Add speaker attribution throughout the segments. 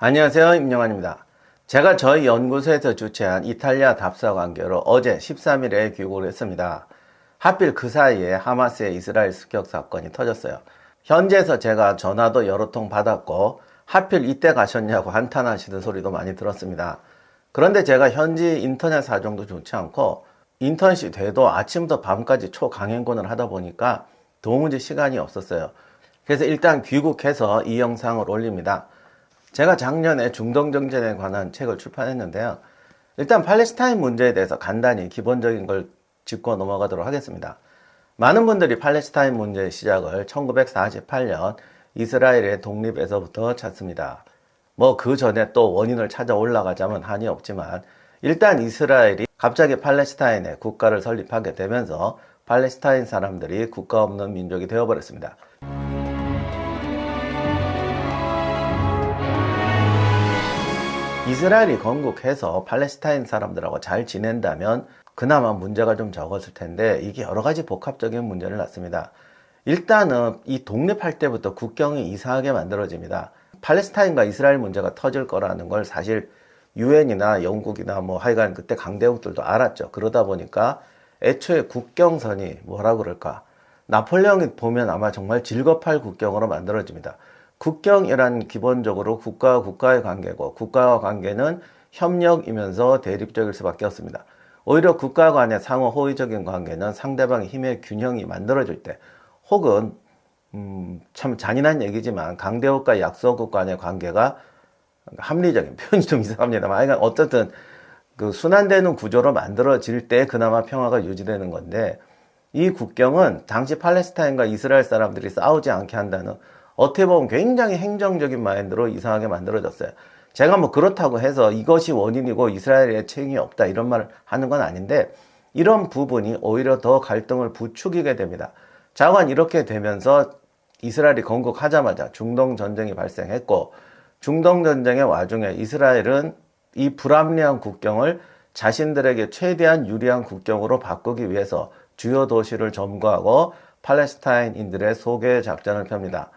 Speaker 1: 안녕하세요, 임영환입니다. 제가 저희 연구소에서 주최한 이탈리아 답사 관계로 어제 13일에 귀국을 했습니다. 하필 그 사이에 하마스의 이스라엘 습격 사건이 터졌어요. 현지에서 제가 전화도 여러 통 받았고 하필 이때 가셨냐고 한탄하시는 소리도 많이 들었습니다. 그런데 제가 현지 인터넷 사정도 좋지 않고 인턴시 돼도 아침부터 밤까지 초강행군을 하다 보니까 도무지 시간이 없었어요. 그래서 일단 귀국해서 이 영상을 올립니다. 제가 작년에 중동정전에 관한 책을 출판했는데요. 일단 팔레스타인 문제에 대해서 간단히 기본적인 걸 짚고 넘어가도록 하겠습니다. 많은 분들이 팔레스타인 문제의 시작을 1948년 이스라엘의 독립에서부터 찾습니다. 그 전에 또 원인을 찾아 올라가자면 한이 없지만 일단 이스라엘이 갑자기 팔레스타인에 국가를 설립하게 되면서 팔레스타인 사람들이 국가 없는 민족이 되어버렸습니다. 이스라엘이 건국해서 팔레스타인 사람들하고 잘 지낸다면 그나마 문제가 좀 적었을 텐데 이게 여러 가지 복합적인 문제를 낳습니다. 일단은 이 독립할 때부터 국경이 이상하게 만들어집니다. 팔레스타인과 이스라엘 문제가 터질 거라는 걸 사실 유엔이나 영국이나 하여간 그때 강대국들도 알았죠. 그러다 보니까 애초에 국경선이 뭐라 그럴까, 나폴레옹이 보면 아마 정말 질겁할 국경으로 만들어집니다. 국경이란 기본적으로 국가와 국가의 관계고 국가와 관계는 협력이면서 대립적일 수밖에 없습니다. 오히려 국가 간의 상호 호의적인 관계는 상대방의 힘의 균형이 만들어질 때, 혹은 참 잔인한 얘기지만 강대국과 약소국 간의 관계가, 합리적인 표현이 좀 이상합니다만 어쨌든 그 순환되는 구조로 만들어질 때 그나마 평화가 유지되는 건데, 이 국경은 당시 팔레스타인과 이스라엘 사람들이 싸우지 않게 한다는, 어떻게 보면 굉장히 행정적인 마인드로 이상하게 만들어졌어요. 제가 그렇다고 해서 이것이 원인이고 이스라엘에 책임이 없다 이런 말을 하는 건 아닌데, 이런 부분이 오히려 더 갈등을 부추기게 됩니다. 자관 이렇게 되면서 이스라엘이 건국하자마자 중동 전쟁이 발생했고, 중동 전쟁의 와중에 이스라엘은 이 불합리한 국경을 자신들에게 최대한 유리한 국경으로 바꾸기 위해서 주요 도시를 점거하고 팔레스타인인들의 소개 작전을 펴니다.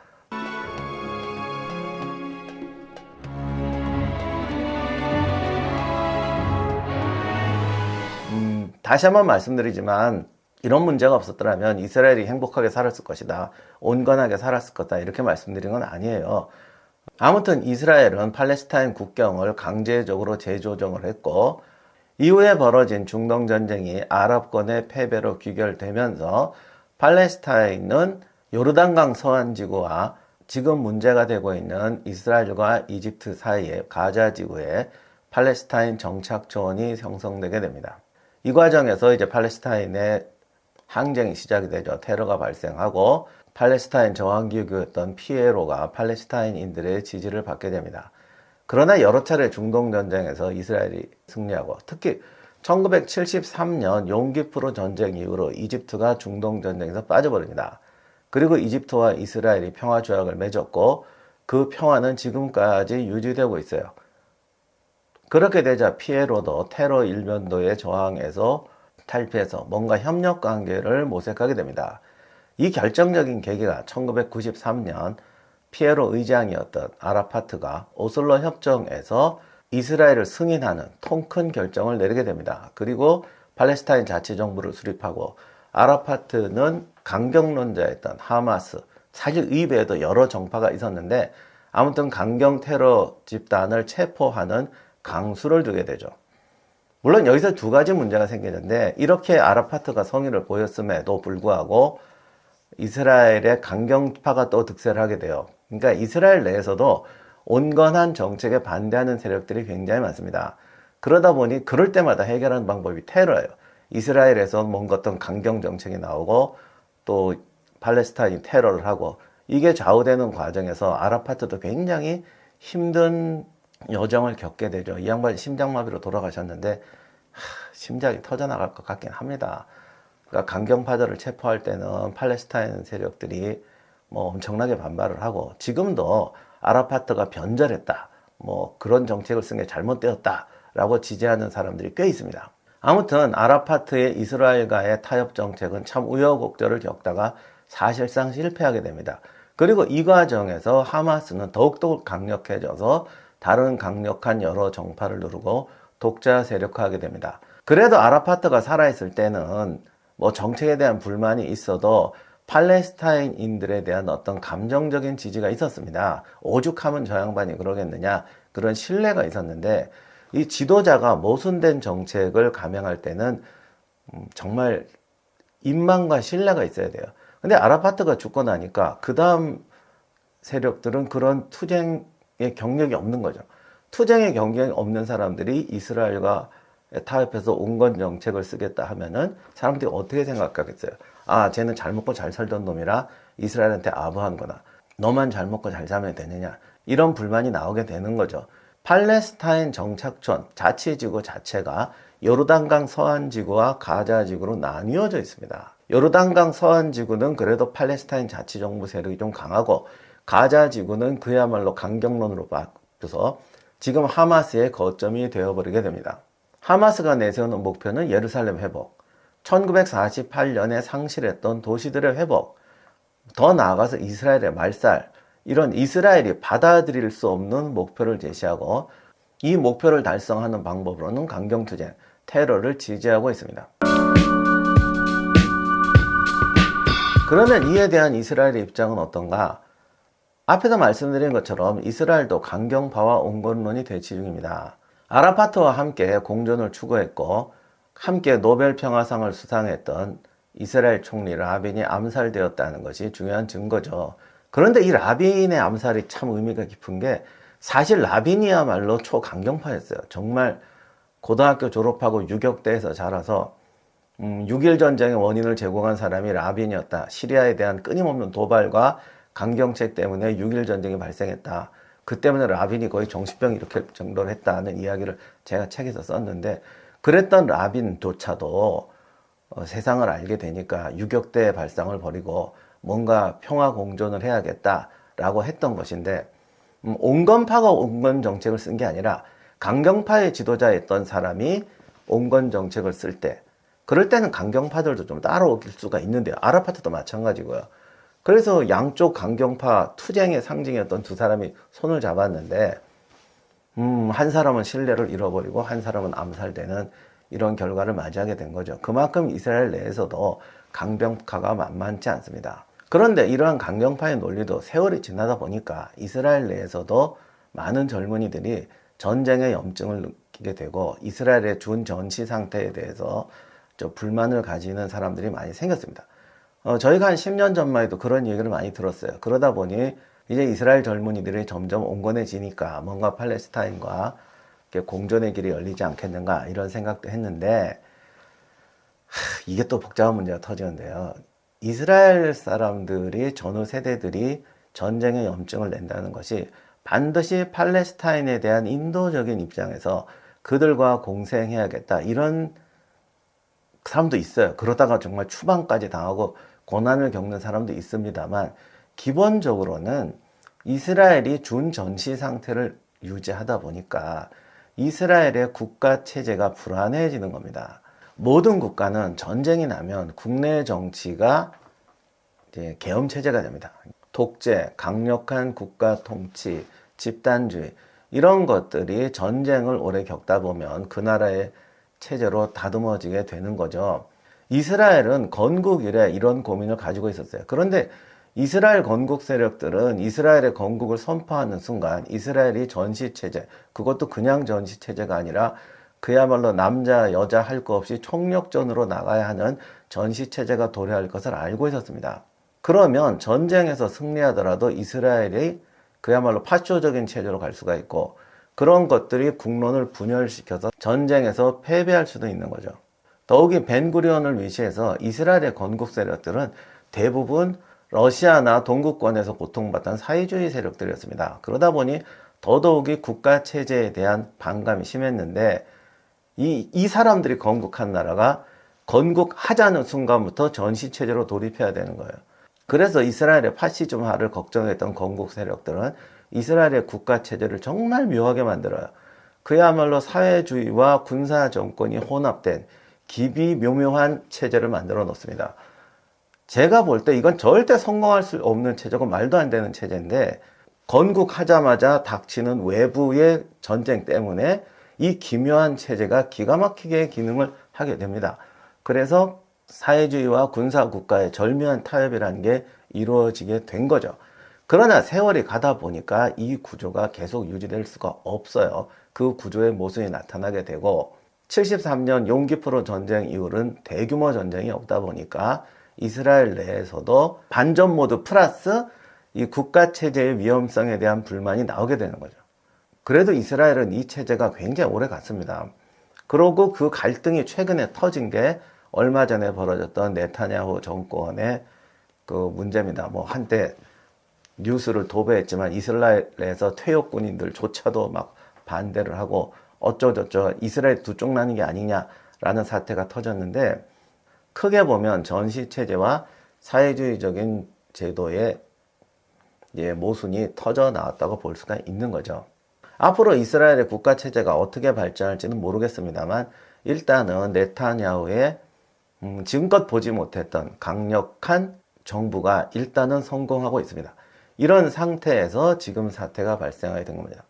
Speaker 1: 다시 한번 말씀드리지만 이런 문제가 없었더라면 이스라엘이 행복하게 살았을 것이다, 온건하게 살았을 거다 이렇게 말씀드린 건 아니에요. 아무튼 이스라엘은 팔레스타인 국경을 강제적으로 재조정을 했고, 이후에 벌어진 중동전쟁이 아랍권의 패배로 귀결되면서 팔레스타인은 요르단강 서안지구와 지금 문제가 되고 있는 이스라엘과 이집트 사이의 가자 지구에 팔레스타인 정착촌이 형성되게 됩니다. 이 과정에서 이제 팔레스타인의 항쟁이 시작이 되죠. 테러가 발생하고 팔레스타인 저항기구였던 피에로가 팔레스타인인들의 지지를 받게 됩니다. 그러나 여러 차례 중동전쟁에서 이스라엘이 승리하고, 특히 1973년 용기프로 전쟁 이후로 이집트가 중동전쟁에서 빠져버립니다. 그리고 이집트와 이스라엘이 평화조약을 맺었고 그 평화는 지금까지 유지되고 있어요. 그렇게 되자 피에로도 테러 일면도에 저항해서 탈피해서 뭔가 협력 관계를 모색하게 됩니다. 이 결정적인 계기가 1993년 피에로 의장이었던 아라파트가 오슬로 협정에서 이스라엘을 승인하는 통 큰 결정을 내리게 됩니다. 그리고 팔레스타인 자치정부를 수립하고, 아라파트는 강경론자였던 하마스, 사실 이외에도 여러 정파가 있었는데 아무튼 강경 테러 집단을 체포하는 강수를 두게 되죠. 물론 여기서 두 가지 문제가 생기는데, 이렇게 아라파트가 성의를 보였음에도 불구하고 이스라엘의 강경파가 또 득세를 하게 돼요. 그러니까 이스라엘 내에서도 온건한 정책에 반대하는 세력들이 굉장히 많습니다. 그러다 보니 그럴 때마다 해결하는 방법이 테러예요. 이스라엘에서 뭔가 어떤 강경 정책이 나오고 또 팔레스타인이 테러를 하고, 이게 좌우되는 과정에서 아라파트도 굉장히 힘든 여정을 겪게 되죠. 이 양반이 심장마비로 돌아가셨는데 심장이 터져나갈 것 같긴 합니다. 그러니까 강경파들을 체포할 때는 팔레스타인 세력들이 엄청나게 반발을 하고, 지금도 아라파트가 변절했다, 그런 정책을 쓴 게 잘못되었다 라고 지지하는 사람들이 꽤 있습니다. 아무튼 아라파트의 이스라엘과의 타협 정책은 참 우여곡절을 겪다가 사실상 실패하게 됩니다. 그리고 이 과정에서 하마스는 더욱더 강력해져서 다른 강력한 여러 정파를 누르고 독자 세력화하게 됩니다. 그래도 아라파트가 살아있을 때는 뭐 정책에 대한 불만이 있어도 팔레스타인인들에 대한 어떤 감정적인 지지가 있었습니다. 오죽하면 저 양반이 그러겠느냐, 그런 신뢰가 있었는데, 이 지도자가 모순된 정책을 감행할 때는 정말 인망과 신뢰가 있어야 돼요. 근데 아라파트가 죽고 나니까 그 다음 세력들은 그런 투쟁의 경력이 없는 거죠. 투쟁의 경력이 없는 사람들이 이스라엘과 타협해서 온건 정책을 쓰겠다 하면은 사람들이 어떻게 생각하겠어요? 아, 쟤는 잘 먹고 잘 살던 놈이라 이스라엘한테 아부한 거나, 너만 잘 먹고 잘 살면 되느냐, 이런 불만이 나오게 되는 거죠. 팔레스타인 정착촌 자치지구 자체가 요르단강 서안지구와 가자지구로 나뉘어져 있습니다. 요르단강 서안지구는 그래도 팔레스타인 자치정부 세력이 좀 강하고, 가자지구는 그야말로 강경론으로 바뀌어서 지금 하마스의 거점이 되어버리게 됩니다. 하마스가 내세우는 목표는 예루살렘 회복, 1948년에 상실했던 도시들의 회복, 더 나아가서 이스라엘의 말살, 이런 이스라엘이 받아들일 수 없는 목표를 제시하고, 이 목표를 달성하는 방법으로는 강경투쟁, 테러를 지지하고 있습니다. 그러면 이에 대한 이스라엘의 입장은 어떤가? 앞에서 말씀드린 것처럼 이스라엘도 강경파와 온건론이 대치 중입니다. 아라파트와 함께 공존을 추구했고 함께 노벨 평화상을 수상했던 이스라엘 총리 라빈이 암살되었다는 것이 중요한 증거죠. 그런데 이 라빈의 암살이 참 의미가 깊은 게, 사실 라빈이야말로 초강경파였어요. 정말 고등학교 졸업하고 유격대에서 자라서 6.1 전쟁의 원인을 제공한 사람이 라빈이었다. 시리아에 대한 끊임없는 도발과 강경책 때문에 6.1 전쟁이 발생했다. 그 때문에 라빈이 거의 정신병 일으킬 정도로 했다는 이야기를 제가 책에서 썼는데, 그랬던 라빈조차도 세상을 알게 되니까 유격대 발상을 버리고 뭔가 평화 공존을 해야겠다라고 했던 것인데, 온건파가 온건 정책을 쓴 게 아니라 강경파의 지도자였던 사람이 온건 정책을 쓸 때, 그럴 때는 강경파들도 좀 따라올 수가 있는데요. 아라파트도 마찬가지고요. 그래서 양쪽 강경파 투쟁의 상징이었던 두 사람이 손을 잡았는데, 한 사람은 신뢰를 잃어버리고 한 사람은 암살되는 이런 결과를 맞이하게 된 거죠. 그만큼 이스라엘 내에서도 강경파가 만만치 않습니다. 그런데 이러한 강경파의 논리도 세월이 지나다 보니까 이스라엘 내에서도 많은 젊은이들이 전쟁의 염증을 느끼게 되고, 이스라엘의 준 전시 상태에 대해서 좀 불만을 가지는 사람들이 많이 생겼습니다. 저희가 한 10년 전만 해도 그런 얘기를 많이 들었어요. 그러다 보니 이제 이스라엘 젊은이들이 점점 온건해지니까 뭔가 팔레스타인과 공존의 길이 열리지 않겠는가, 이런 생각도 했는데, 이게 또 복잡한 문제가 터지는데요. 이스라엘 사람들이, 전후 세대들이 전쟁의 염증을 낸다는 것이 반드시 팔레스타인에 대한 인도적인 입장에서 그들과 공생해야겠다, 이런 사람도 있어요. 그러다가 정말 추방까지 당하고 고난을 겪는 사람도 있습니다만, 기본적으로는 이스라엘이 준 전시 상태를 유지하다 보니까 이스라엘의 국가 체제가 불안해지는 겁니다. 모든 국가는 전쟁이 나면 국내 정치가 이제 계엄 체제가 됩니다. 독재, 강력한 국가 통치, 집단주의, 이런 것들이 전쟁을 오래 겪다 보면 그 나라의 체제로 다듬어지게 되는 거죠. 이스라엘은 건국 이래 이런 고민을 가지고 있었어요. 그런데 이스라엘 건국 세력들은 이스라엘의 건국을 선포하는 순간 이스라엘이 전시체제, 그것도 그냥 전시체제가 아니라 그야말로 남자 여자 할 거 없이 총력전으로 나가야 하는 전시체제가 도래할 것을 알고 있었습니다. 그러면 전쟁에서 승리하더라도 이스라엘이 그야말로 파쇼적인 체제로 갈 수가 있고, 그런 것들이 국론을 분열시켜서 전쟁에서 패배할 수도 있는 거죠. 더욱이 벤구리온을 위시해서 이스라엘의 건국 세력들은 대부분 러시아나 동구권에서 고통받던 사회주의 세력들이었습니다. 그러다 보니 더더욱이 국가 체제에 대한 반감이 심했는데, 이 사람들이 건국한 나라가 건국하자는 순간부터 전시체제로 돌입해야 되는 거예요. 그래서 이스라엘의 파시즘화를 걱정했던 건국 세력들은 이스라엘의 국가 체제를 정말 묘하게 만들어요. 그야말로 사회주의와 군사 정권이 혼합된 기비묘묘한 체제를 만들어 놓습니다. 제가 볼 때 이건 절대 성공할 수 없는 체제고 말도 안 되는 체제인데, 건국하자마자 닥치는 외부의 전쟁 때문에 이 기묘한 체제가 기가 막히게 기능을 하게 됩니다. 그래서 사회주의와 군사국가의 절묘한 타협이라는 게 이루어지게 된 거죠. 그러나 세월이 가다 보니까 이 구조가 계속 유지될 수가 없어요. 그 구조의 모순이 나타나게 되고 73년 용기프로 전쟁 이후로는 대규모 전쟁이 없다 보니까 이스라엘 내에서도 반전 모드 플러스 이 국가 체제의 위험성에 대한 불만이 나오게 되는 거죠. 그래도 이스라엘은 이 체제가 굉장히 오래 갔습니다. 그러고 그 갈등이 최근에 터진 게 얼마 전에 벌어졌던 네타냐후 정권의 그 문제입니다. 뭐 한때 뉴스를 도배했지만 이스라엘에서 퇴역 군인들조차도 막 반대를 하고 어쩌저쩌 이스라엘 두 쪽 나는 게 아니냐라는 사태가 터졌는데, 크게 보면 전시 체제와 사회주의적인 제도의 모순이 터져 나왔다고 볼 수가 있는 거죠. 앞으로 이스라엘의 국가 체제가 어떻게 발전할지는 모르겠습니다만 일단은 네타냐후의 지금껏 보지 못했던 강력한 정부가 일단은 성공하고 있습니다. 이런 상태에서 지금 사태가 발생하게 된 겁니다.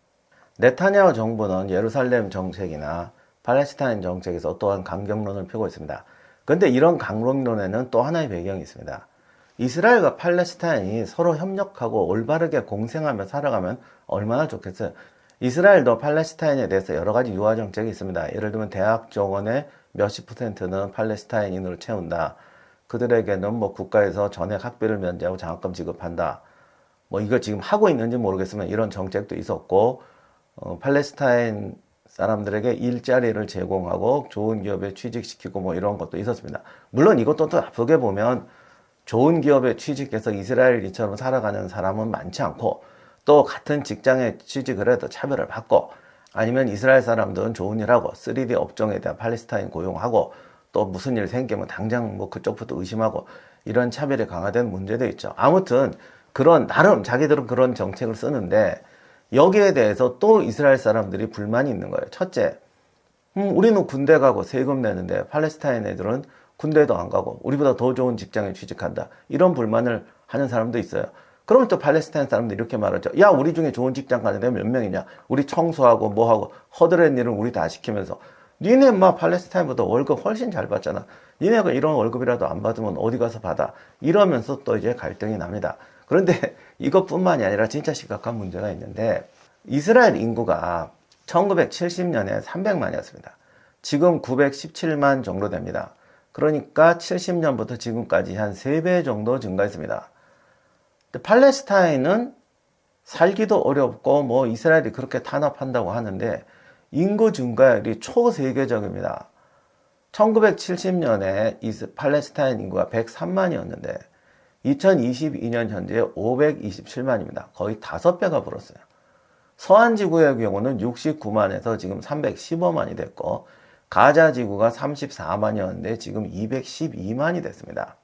Speaker 1: 네타냐후 정부는 예루살렘 정책이나 팔레스타인 정책에서 또한 강경론을 펴고 있습니다. 그런데 이런 강론론에는 또 하나의 배경이 있습니다. 이스라엘과 팔레스타인이 서로 협력하고 올바르게 공생하며 살아가면 얼마나 좋겠어요. 이스라엘도 팔레스타인에 대해서 여러 가지 유화 정책이 있습니다. 예를 들면 대학 정원의 몇십 %는 팔레스타인인으로 채운다. 그들에게는 뭐 국가에서 전액 학비를 면제하고 장학금 지급한다. 뭐 이거 지금 하고 있는지 모르겠지만 이런 정책도 있었고, 팔레스타인 사람들에게 일자리를 제공하고 좋은 기업에 취직시키고 뭐 이런 것도 있었습니다. 물론 이것도 또 나쁘게 보면 좋은 기업에 취직해서 이스라엘이처럼 살아가는 사람은 많지 않고, 또 같은 직장에 취직을 해도 차별을 받고, 아니면 이스라엘 사람들은 좋은 일 하고 3D 업종에 대한 팔레스타인 고용하고 또 무슨 일 생기면 당장 뭐 그쪽부터 의심하고 이런 차별이 강화된 문제도 있죠. 아무튼 그런 나름 자기들은 그런 정책을 쓰는데 여기에 대해서 또 이스라엘 사람들이 불만이 있는 거예요. 첫째, 우리는 군대 가고 세금 내는데 팔레스타인 애들은 군대도 안 가고 우리보다 더 좋은 직장에 취직한다. 이런 불만을 하는 사람도 있어요. 그러면 또 팔레스타인 사람들이 이렇게 말하죠. 야, 우리 중에 좋은 직장 가는 데가 몇 명이냐? 우리 청소하고 뭐하고 허드렛 일은 우리 다 시키면서 니네 막 팔레스타인보다 월급 훨씬 잘 받잖아. 니네가 이런 월급이라도 안 받으면 어디 가서 받아. 이러면서 또 이제 갈등이 납니다. 그런데 이것뿐만이 아니라 진짜 심각한 문제가 있는데, 이스라엘 인구가 1970년에 300만이었습니다. 지금 917만 정도 됩니다. 그러니까 70년부터 지금까지 한 3배 정도 증가했습니다. 팔레스타인은 살기도 어렵고 뭐 이스라엘이 그렇게 탄압한다고 하는데 인구 증가율이 초세계적입니다. 1970년에 팔레스타인 인구가 103만이었는데 2022년 현재 527만입니다. 거의 5배가 불었어요. 서한지구의 경우는 69만에서 지금 315만이 됐고, 가자지구가 34만이었는데 지금 212만이 됐습니다.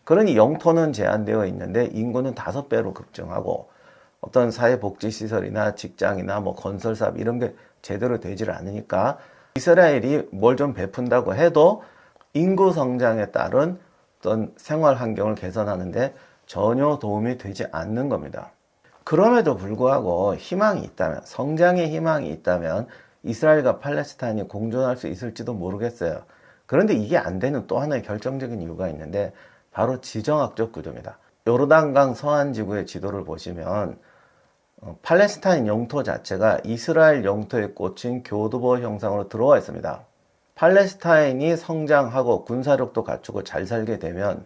Speaker 1: 그러니 영토는 제한되어 있는데 인구는 5배로 급증하고, 어떤 사회복지시설이나 직장이나 뭐 건설사업 이런 게 제대로 되질 않으니까 이스라엘이 뭘 좀 베푼다고 해도 인구 성장에 따른 어떤 생활 환경을 개선하는데 전혀 도움이 되지 않는 겁니다. 그럼에도 불구하고 희망이 있다면, 성장의 희망이 있다면 이스라엘과 팔레스타인이 공존할 수 있을지도 모르겠어요. 그런데 이게 안 되는 또 하나의 결정적인 이유가 있는데 바로 지정학적 구조입니다. 요르단강 서안지구의 지도를 보시면 팔레스타인 영토 자체가 이스라엘 영토에 꽂힌 교두보 형상으로 들어와 있습니다. 팔레스타인이 성장하고 군사력도 갖추고 잘 살게 되면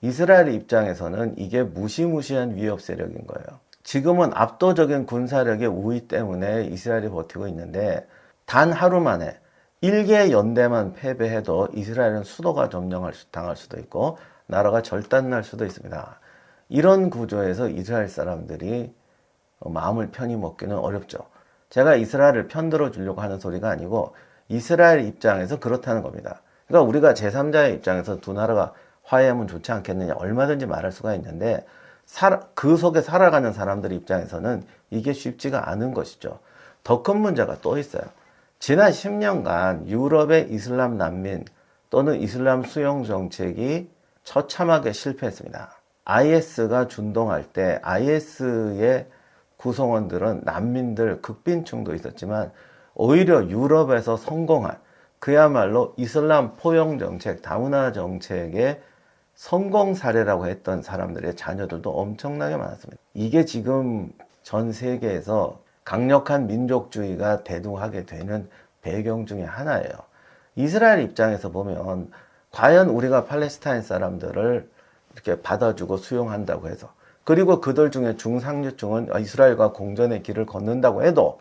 Speaker 1: 이스라엘 입장에서는 이게 무시무시한 위협 세력인 거예요. 지금은 압도적인 군사력의 우위 때문에 이스라엘이 버티고 있는데 단 하루 만에 1개 연대만 패배해도 이스라엘은 수도가 점령당할 수도 있고 나라가 절단날 수도 있습니다. 이런 구조에서 이스라엘 사람들이 마음을 편히 먹기는 어렵죠. 제가 이스라엘을 편들어 주려고 하는 소리가 아니고 이스라엘 입장에서 그렇다는 겁니다. 그러니까 우리가 제3자의 입장에서 두 나라가 화해하면 좋지 않겠느냐 얼마든지 말할 수가 있는데 그 속에 살아가는 사람들 입장에서는 이게 쉽지가 않은 것이죠. 더 큰 문제가 또 있어요. 지난 10년간 유럽의 이슬람 난민 또는 이슬람 수용 정책이 처참하게 실패했습니다. IS가 준동할 때 IS의 구성원들은 난민들, 극빈층도 있었지만 오히려 유럽에서 성공한 그야말로 이슬람 포용 정책, 다문화 정책의 성공 사례라고 했던 사람들의 자녀들도 엄청나게 많았습니다. 이게 지금 전 세계에서 강력한 민족주의가 대두하게 되는 배경 중에 하나예요. 이스라엘 입장에서 보면 과연 우리가 팔레스타인 사람들을 이렇게 받아주고 수용한다고 해서, 그리고 그들 중에 중상류층은 이스라엘과 공전의 길을 걷는다고 해도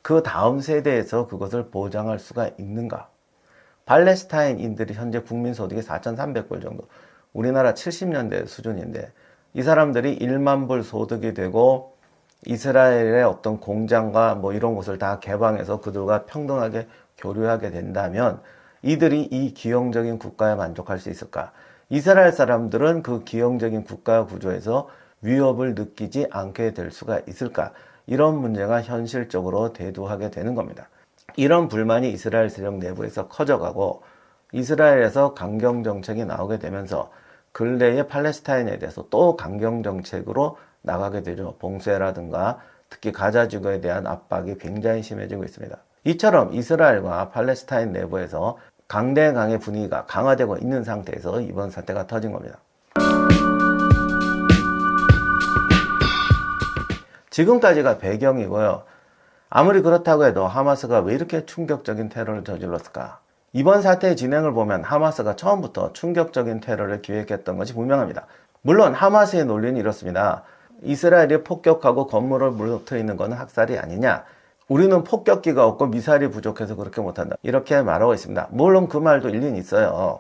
Speaker 1: 그 다음 세대에서 그것을 보장할 수가 있는가? 팔레스타인인들이 현재 국민소득이 4,300불 정도, 우리나라 70년대 수준인데 이 사람들이 1만 불 소득이 되고 이스라엘의 어떤 공장과 뭐 이런 곳을 다 개방해서 그들과 평등하게 교류하게 된다면 이들이 이 기형적인 국가에 만족할 수 있을까? 이스라엘 사람들은 그 기형적인 국가 구조에서 위협을 느끼지 않게 될 수가 있을까? 이런 문제가 현실적으로 대두하게 되는 겁니다. 이런 불만이 이스라엘 세력 내부에서 커져가고 이스라엘에서 강경 정책이 나오게 되면서 근래에 팔레스타인에 대해서 또 강경 정책으로 나가게 되죠. 봉쇄라든가 특히 가자 지구에 대한 압박이 굉장히 심해지고 있습니다. 이처럼 이스라엘과 팔레스타인 내부에서 강대강의 분위기가 강화되고 있는 상태에서 이번 사태가 터진 겁니다. 지금까지가 배경이고요. 아무리 그렇다고 해도 하마스가 왜 이렇게 충격적인 테러를 저질렀을까? 이번 사태의 진행을 보면 하마스가 처음부터 충격적인 테러를 기획했던 것이 분명합니다. 물론 하마스의 논리는 이렇습니다. 이스라엘이 폭격하고 건물을 무너뜨리는 것은 학살이 아니냐? 우리는 폭격기가 없고 미사일이 부족해서 그렇게 못한다, 이렇게 말하고 있습니다. 물론 그 말도 일리는 있어요.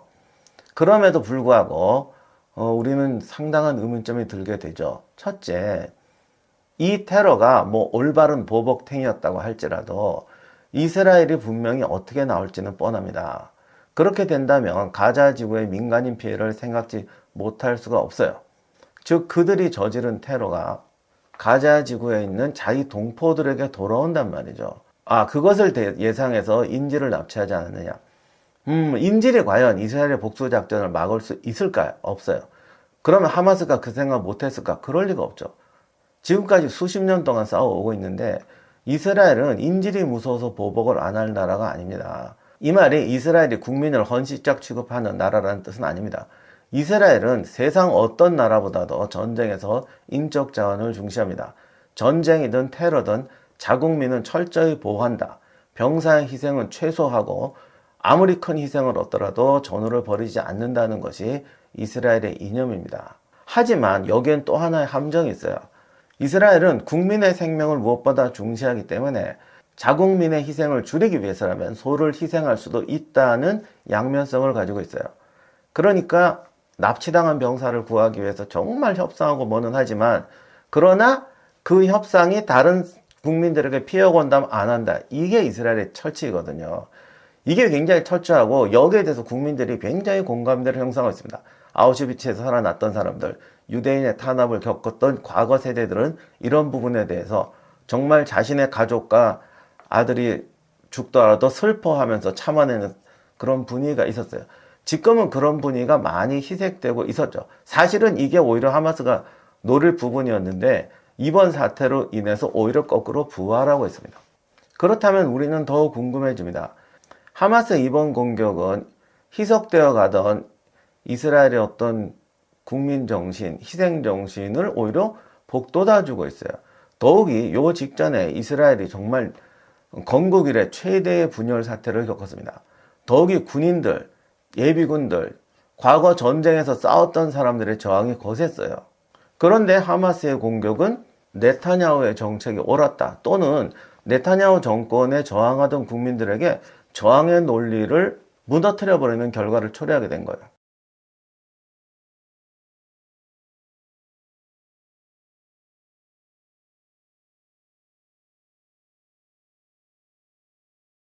Speaker 1: 그럼에도 불구하고 우리는 상당한 의문점이 들게 되죠. 첫째, 이 테러가 뭐 올바른 보복행위였다고 할지라도 이스라엘이 분명히 어떻게 나올지는 뻔합니다. 그렇게 된다면 가자 지구의 민간인 피해를 생각지 못할 수가 없어요. 즉 그들이 저지른 테러가 가자 지구에 있는 자기 동포들에게 돌아온단 말이죠. 그것을 예상해서 인질을 납치하지 않았느냐. 인질이 과연 이스라엘의 복수 작전을 막을 수 있을까요? 없어요. 그러면 하마스가 그 생각 못했을까? 그럴 리가 없죠. 지금까지 수십 년 동안 싸워오고 있는데 이스라엘은 인질이 무서워서 보복을 안 할 나라가 아닙니다. 이 말이 이스라엘이 국민을 헌시짝 취급하는 나라라는 뜻은 아닙니다. 이스라엘은 세상 어떤 나라보다도 전쟁에서 인적 자원을 중시합니다. 전쟁이든 테러든 자국민은 철저히 보호한다. 병사의 희생은 최소하고 아무리 큰 희생을 얻더라도 전우를 버리지 않는다는 것이 이스라엘의 이념입니다. 하지만 여기엔 또 하나의 함정이 있어요. 이스라엘은 국민의 생명을 무엇보다 중시하기 때문에 자국민의 희생을 줄이기 위해서라면 소를 희생할 수도 있다는 양면성을 가지고 있어요. 그러니까 납치당한 병사를 구하기 위해서 정말 협상하고 뭐는 하지만, 그러나 그 협상이 다른 국민들에게 피해가 온다면 안 한다. 이게 이스라엘의 철칙이거든요. 이게 굉장히 철저하고 여기에 대해서 국민들이 굉장히 공감대를 형성하고 있습니다. 아우슈비츠에서 살아났던 사람들, 유대인의 탄압을 겪었던 과거 세대들은 이런 부분에 대해서 정말 자신의 가족과 아들이 죽더라도 슬퍼하면서 참아내는 그런 분위기가 있었어요. 지금은 그런 분위기가 많이 희색되고 있었죠. 사실은 이게 오히려 하마스가 노릴 부분이었는데 이번 사태로 인해서 오히려 거꾸로 부활하고 있습니다. 그렇다면 우리는 더 궁금해집니다. 하마스 이번 공격은 희석되어 가던 이스라엘의 어떤 국민정신, 희생정신을 오히려 복돋아주고 있어요. 더욱이 요 직전에 이스라엘이 정말 건국 이래 최대의 분열 사태를 겪었습니다. 더욱이 군인들, 예비군들, 과거 전쟁에서 싸웠던 사람들의 저항이 거셌어요. 그런데 하마스의 공격은 네타냐후의 정책이 옳았다, 또는 네타냐후 정권에 저항하던 국민들에게 저항의 논리를 무너뜨려버리는 결과를 초래하게 된 거예요.